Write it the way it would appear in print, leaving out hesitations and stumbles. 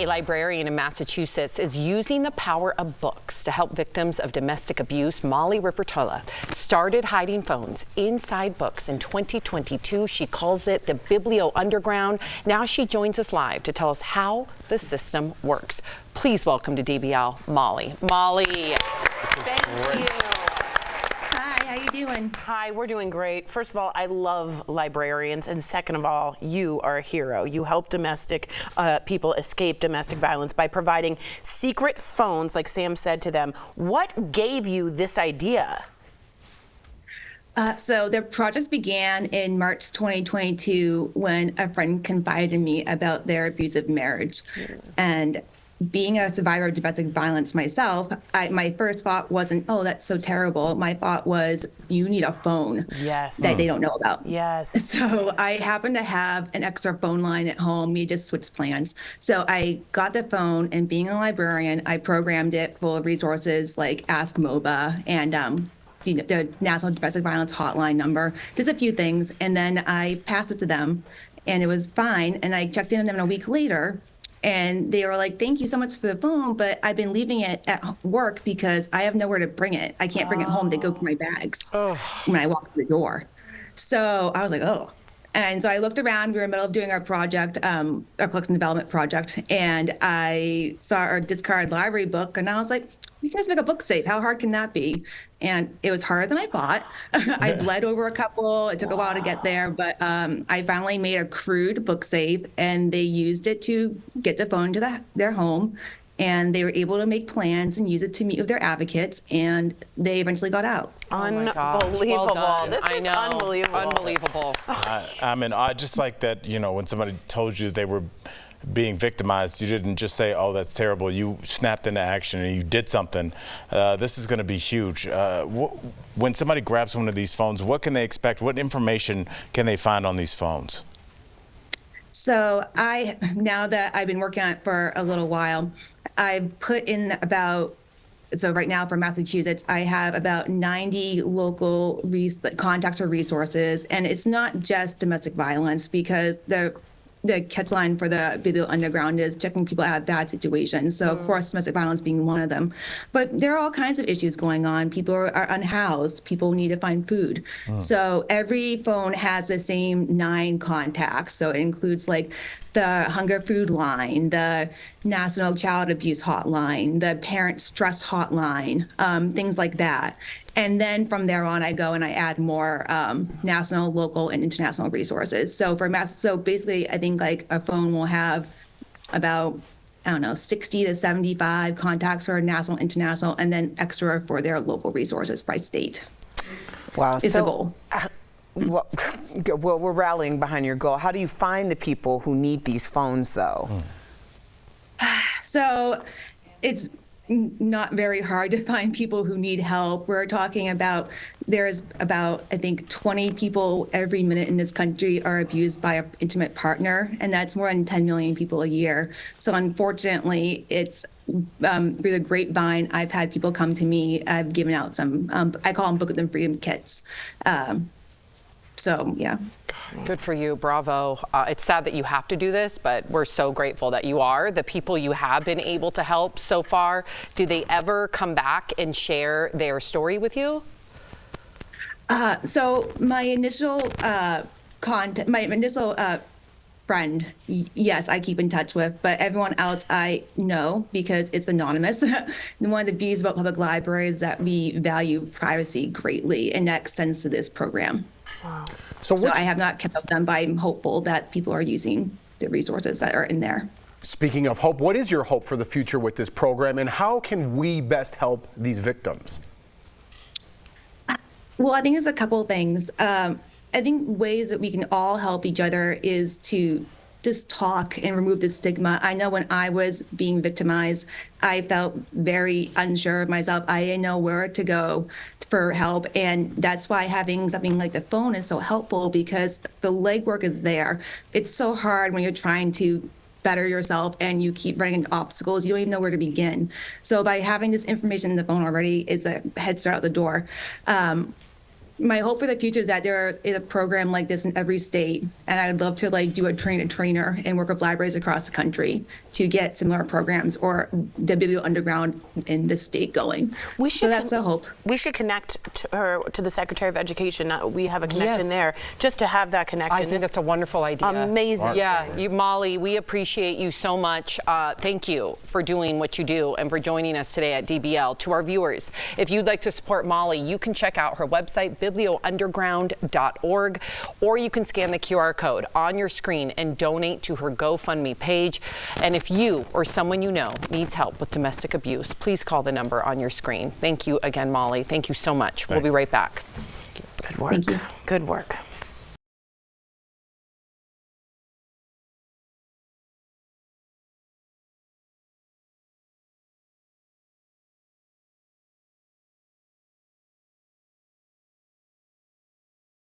a librarian in Massachusetts, is using the power of books to help victims of domestic abuse. Molly Riportella started hiding phones inside books in 2022. She calls it the Biblio Underground. Now she joins us live to tell us how the system works. Please welcome to DBL, Molly. Molly, thank you. How you doing? Hi, we're doing great. First of all, I love librarians, and second of all, you are a hero. You help domestic people escape domestic violence by providing secret phones, like Sam said to them. What gave you this idea? So the project began in March 2022 when a friend confided in me about their abusive marriage. And being a survivor of domestic violence myself, my first thought wasn't, oh, that's so terrible. My thought was, you need a phone that they don't know about. Yes. So I happened to have an extra phone line at home. We just switched plans. So I got the phone, and being a librarian, I programmed it full of resources like Ask MOBA and the National Domestic Violence Hotline number, just a few things. And then I passed it to them, and it was fine. And I checked in on them a week later, and they were like, thank you so much for the phone, but I've been leaving it at work because I have nowhere to bring it. I can't bring it home. They go through my bags when I walk through the door. So I was like, oh. And so I looked around. We were in the middle of doing our project, our collection development project, and I saw our discarded library book, and I was like, you guys make a book safe. How hard can that be? And it was harder than I thought. I bled over a couple. It took a while to get there, but I finally made a crude book safe, and they used it to get the phone to their home, and they were able to make plans and use it to meet with their advocates, and they eventually got out. Unbelievable. Well this is unbelievable. Unbelievable. I mean, I just like that, you know, when somebody told you they were being victimized, you didn't just say, oh, that's terrible. You snapped into action and you did something. This is going to be huge. When somebody grabs one of these phones, what can they expect? What information can they find on these phones? So now that I've been working on it for a little while, I've put in so right now for Massachusetts, I have about 90 local contacts or resources. And it's not just domestic violence, because the catch line for the Biblio Underground is checking people out of bad situations. So, of course, domestic violence being one of them. But there are all kinds of issues going on. People are unhoused. People need to find food. So every phone has the same 9 contacts. So it includes like the hunger food line, the National Child Abuse Hotline, the Parent Stress Hotline, things like that. And then from there on, I go and I add more national, local, and international resources. So so basically, I think like a phone will have about, 60 to 75 contacts for national, international, and then extra for their local resources by state. Wow, is the goal. Well, we're rallying behind your goal. How do you find the people who need these phones, though? So it's not very hard to find people who need help. We're talking about, there's about, I think, 20 people every minute in this country are abused by an intimate partner, and that's more than 10 million people a year. So unfortunately, it's through the grapevine, I've had people come to me. I've given out some, I call them Book of Them Freedom kits. So, yeah. Good for you. Bravo. It's sad that you have to do this, but we're so grateful that you are. The people you have been able to help so far, do they ever come back and share their story with you? So my initial friend, yes, I keep in touch with, but everyone else I know because it's anonymous. One of the beauties about public libraries is that we value privacy greatly, and that extends to this program. Wow. So I have not kept up with them, but I'm hopeful that people are using the resources that are in there. Speaking of hope, what is your hope for the future with this program, and how can we best help these victims? Well, I think there's a couple of things. I think ways that we can all help each other is to just talk and remove the stigma. I know when I was being victimized, I felt very unsure of myself. I didn't know where to go for help. And that's why having something like the phone is so helpful, because the legwork is there. It's so hard when you're trying to better yourself and you keep running into obstacles. You don't even know where to begin. So by having this information in the phone already, it's a head start out the door. my hope for the future is that there is a program like this in every state, and I'd love to like do a trainer and work with libraries across the country to get similar programs or the Biblio Underground in this state going. So that's the hope. We should connect to the Secretary of Education. We have a connection Yes. there, just to have that connection. I think that's a wonderful idea. Amazing. Yeah, Molly, we appreciate you so much. Thank you for doing what you do and for joining us today at DBL. To our viewers, if you'd like to support Molly, you can check out her website, bibliounderground.org, or you can scan the QR code on your screen and donate to her GoFundMe page. And if you or someone you know needs help with domestic abuse, please call the number on your screen. Thank you again, Molly. Thank you so much. We'll be right back. Good work. Thank you. Good work.